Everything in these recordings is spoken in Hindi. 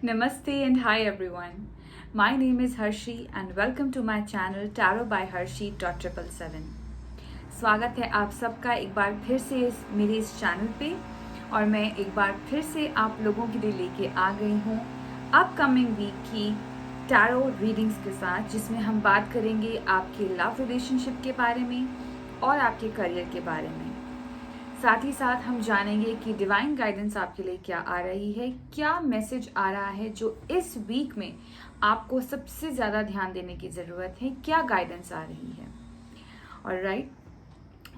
Namaste and hi everyone. My name is Harshi and welcome to my channel Tarot by Harshi .777. स्वागत है आप सबका एक बार फिर से मेरे इस चैनल पे और मैं एक बार फिर से आप लोगों के लिए लेके आ गई हूँ अपकमिंग वीक की टैरो रीडिंग्स के साथ, जिसमें हम बात करेंगे आपके लव रिलेशनशिप के बारे में और आपके करियर के बारे में। साथ ही साथ हम जानेंगे कि डिवाइन गाइडेंस आपके लिए क्या आ रही है, क्या मैसेज आ रहा है जो इस वीक में आपको सबसे ज़्यादा ध्यान देने की ज़रूरत है, क्या गाइडेंस आ रही है। Alright,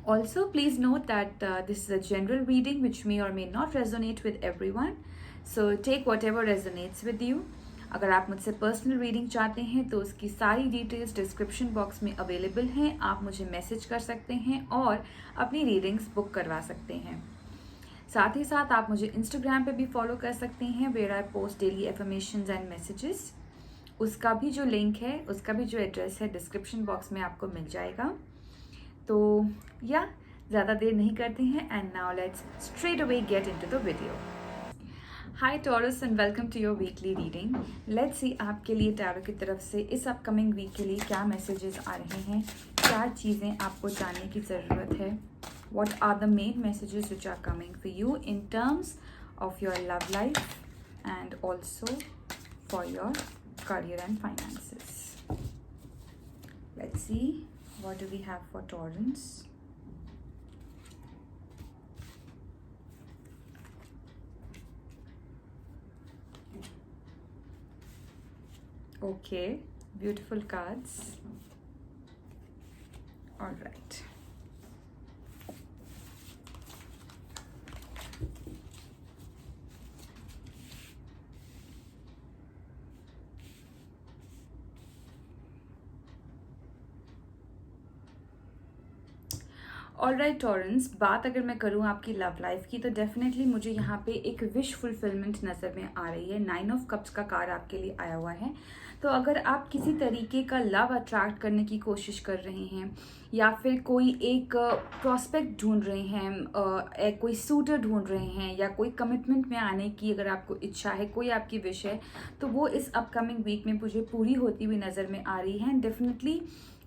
also please note that this is a general reading which may or may not resonate with everyone, so take whatever resonates with you. अगर आप मुझसे पर्सनल रीडिंग चाहते हैं तो उसकी सारी डिटेल्स डिस्क्रिप्शन बॉक्स में अवेलेबल हैं, आप मुझे मैसेज कर सकते हैं और अपनी रीडिंग्स बुक करवा सकते हैं। साथ ही साथ आप मुझे इंस्टाग्राम पे भी फॉलो कर सकते हैं, where I post daily affirmations and messages. उसका भी जो लिंक है, उसका भी जो एड्रेस है डिस्क्रिप्शन बॉक्स में आपको मिल जाएगा। तो या ज़्यादा देर नहीं करते हैं and now let's straight away get into the video. Hi Taurus and welcome to your weekly reading. Let's see आपके लिए टैरो की तरफ से इस अपकमिंग वीक के लिए क्या मैसेजेस आ रहे हैं, क्या चीज़ें आपको जानने की ज़रूरत है। What are the main messages which are coming for you in terms of your love life and also for your career and finances. Let's see, what do we have for Taurus? Okay, beautiful cards. All right. Alright Torrens, बात अगर मैं करूँ आपकी लव लाइफ की तो डेफिनेटली मुझे यहाँ पे एक विश फुलफिलमेंट नज़र में आ रही है। 9 ऑफ कप्स का कार्ड आपके लिए आया हुआ है। तो अगर आप किसी तरीके का लव अट्रैक्ट करने की कोशिश कर रहे हैं या फिर कोई एक प्रॉस्पेक्ट ढूंढ रहे हैं, कोई सूटर ढूंढ रहे हैं या कोई कमिटमेंट में आने की अगर आपको इच्छा है, कोई आपकी विश है, तो वो इस अपकमिंग वीक में मुझे पूरी होती हुई नज़र में आ रही है। And definitely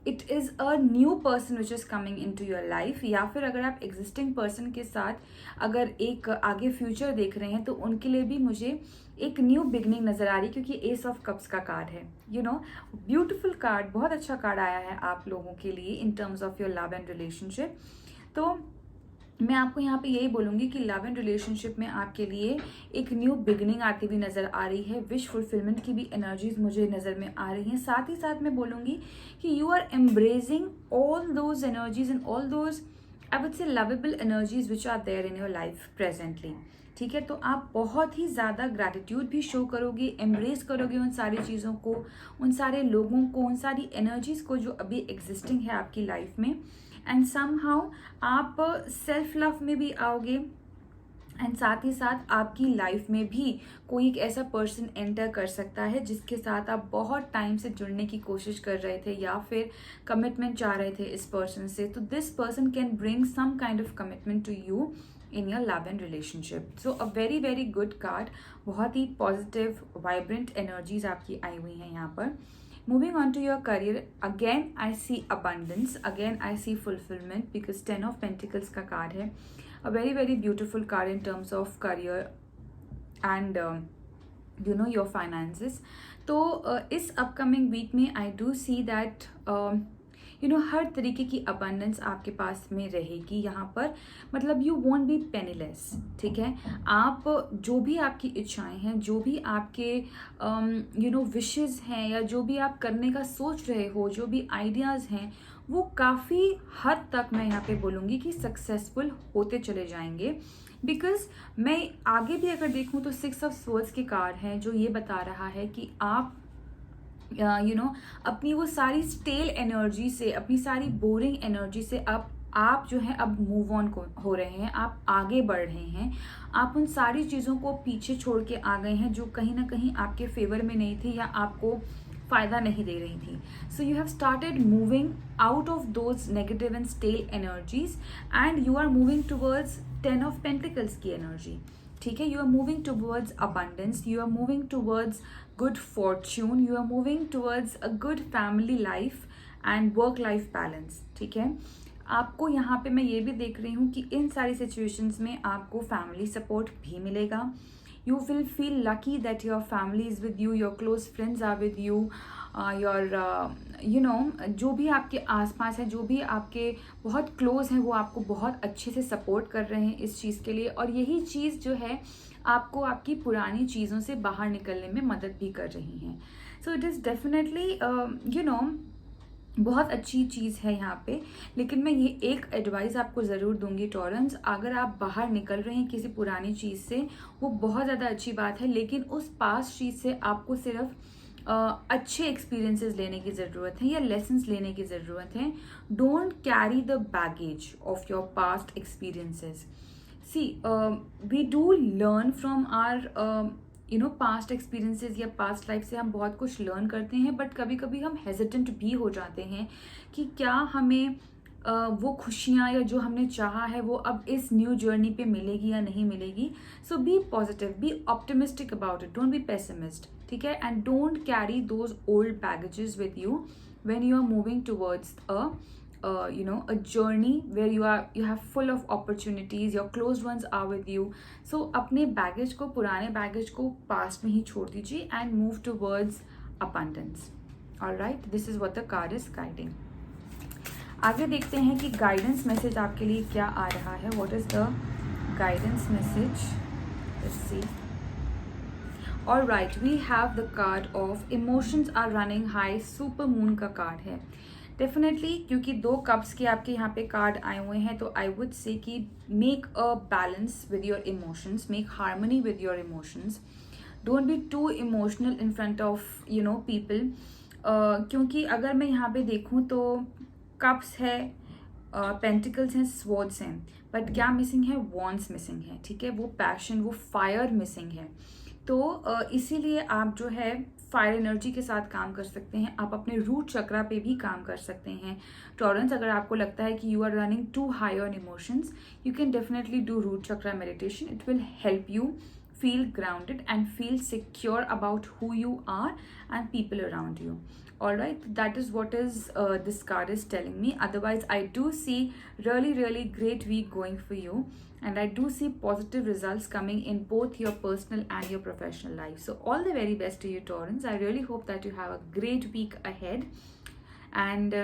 it is a new person which is coming into your life, या फिर अगर आप एग्जिस्टिंग पर्सन के साथ अगर एक आगे फ्यूचर देख रहे हैं तो उनके लिए भी मुझे एक न्यू बिगनिंग नज़र आ रही है, क्योंकि एस ऑफ कप्स का कार्ड है। यू नो, ब्यूटिफुल कार्ड, बहुत अच्छा कार्ड आया है आप लोगों के लिए इन terms of your love and relationship. तो मैं आपको यहाँ पे यही बोलूँगी कि लव एंड रिलेशनशिप में आपके लिए एक न्यू बिगनिंग आती हुई नज़र आ रही है। विश फुलफिलमेंट की भी एनर्जीज मुझे नज़र में आ रही हैं। साथ ही साथ मैं बोलूँगी कि you are embracing all those energies and all those I would say lovable energies which are there in your life presently. ठीक है, तो आप बहुत ही ज़्यादा ग्रैटिट्यूड भी शो करोगे, एम्ब्रेस करोगे उन सारी चीज़ों को, उन सारे लोगों को, उन सारी एनर्जीज को जो अभी एग्जिस्टिंग है आपकी लाइफ में। एंड समहाउ आप सेल्फ लव में भी आओगे एंड साथ ही साथ आपकी लाइफ में भी कोई एक ऐसा पर्सन एंटर कर सकता है जिसके साथ आप बहुत टाइम से जुड़ने की कोशिश कर रहे थे या फिर कमिटमेंट चाह रहे थे इस पर्सन से। तो this person can bring some kind of commitment to you in your love and relationship. So a very very good card, बहुत ही पॉजिटिव वाइब्रेंट एनर्जीज आपकी आई हुई हैं यहाँ पर। Moving on to your career, again I see abundance, again I see fulfillment because 10 of Pentacles का card है। A very very beautiful card in terms of career and you know your finances। तो इस upcoming week में I do see that you know हर तरीके की अबंडेंस आपके पास में रहेगी यहाँ पर। मतलब यू वॉन्ट बी पेनीलेस। ठीक है, आप जो भी आपकी इच्छाएं हैं, जो भी आपके यू नो विशेस हैं या जो भी आप करने का सोच रहे हो, जो भी आइडियाज़ हैं, वो काफ़ी हद तक मैं यहाँ पे बोलूँगी कि सक्सेसफुल होते चले जाएंगे। बिकॉज मैं आगे भी अगर देखूँ तो 6 ऑफ स्वॉर्ड्स के कार्ड हैं जो ये बता रहा है कि आप यू नो अपनी वो सारी स्टेल एनर्जी से, अपनी सारी बोरिंग एनर्जी से आप जो है अब मूव ऑन हो रहे हैं, आप आगे बढ़ रहे हैं, आप उन सारी चीज़ों को पीछे छोड़ के आ गए हैं जो कहीं ना कहीं आपके फेवर में नहीं थी या आपको फ़ायदा नहीं दे रही थी। So you have started moving out of those negative and stale energies and you are moving towards 10 of pentacles की एनर्जी। ठीक है, you are moving towards abundance, you are moving towards good fortune, you are moving towards a good family life and work life balance. ठीक है, आपको यहाँ पे मैं ये भी देख रही हूँ कि इन सारी सिचुएशंस में आपको फैमिली सपोर्ट भी मिलेगा। you will feel lucky that your family is with you, your close friends are with you, जो भी आपके आसपास है, जो भी आपके बहुत क्लोज हैं, वो आपको बहुत अच्छे से सपोर्ट कर रहे हैं इस चीज़ के लिए। और यही चीज़ जो है आपको आपकी पुरानी चीज़ों से बाहर निकलने में मदद भी कर रही हैं। सो इट इज़ डेफिनेटली बहुत अच्छी चीज़ है यहाँ पे। लेकिन मैं ये एक एडवाइस आपको ज़रूर दूंगी टॉरेंस, अगर आप बाहर निकल रहे हैं किसी पुरानी चीज़ से, वो बहुत ज़्यादा अच्छी बात है, लेकिन उस पास्ट चीज़ से आपको सिर्फ अच्छे एक्सपीरियंसेस लेने की ज़रूरत है या लेसन्स लेने की ज़रूरत है। Don't carry the baggage of your past experiences. See we do learn from our past experiences या पास्ट लाइफ से हम बहुत कुछ लर्न करते हैं, बट कभी कभी हम हेजिटेंट भी हो जाते हैं कि क्या हमें वो खुशियाँ या जो हमने चाहा है वो अब इस न्यू जर्नी पे मिलेगी या नहीं मिलेगी। So be positive, be optimistic about it, don't be pessimist. ठीक है, and don't carry those old baggages with you when you are moving towards a journey where you have full of opportunities, your closed ones are with you. So अपने बैगेज को, पुराने बैगेज को पास्ट में ही छोड़ दीजिए and move towards abundance. Alright, this is what the card is guiding. आगे देखते हैं कि गाइडेंस मैसेज आपके लिए क्या आ रहा है. What is the guidance message? Let's see. Alright, we have the card of emotions are running high. Super moon का कार्ड है. डेफिनेटली क्योंकि 2 कप्स के आपके यहाँ पे कार्ड आए हुए हैं, तो आई वुड से कि make a balance with your emotions, make harmony with your emotions. Don't be too emotional in front of people. क्योंकि अगर मैं यहाँ पे देखूँ तो कप्स है, पेंटिकल्स हैं, स्वॉर्ड्स हैं, बट क्या मिसिंग है? वॉन्ड्स मिसिंग है. ठीक है, वो पैशन, वो फायर मिसिंग है. तो इसीलिए आप जो है फायर एनर्जी के साथ काम कर सकते हैं. आप अपने रूट चक्रा पे भी काम कर सकते हैं. टॉरेंस, अगर आपको लगता है कि you are running too high on emotions, you can definitely do root chakra meditation. It will help you feel grounded and feel secure about who you are and people around you. All right, that is what is this card is telling me. Otherwise, I do see really great week going for you, and I do see positive results coming in both your personal and your professional life. So all the very best to you, Taurans. I really hope that you have a great week ahead, and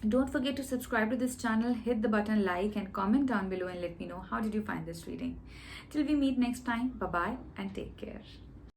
don't forget to subscribe to this channel, hit the button like and comment down below and let me know how did you find this reading. Till we meet next time, bye bye and take care.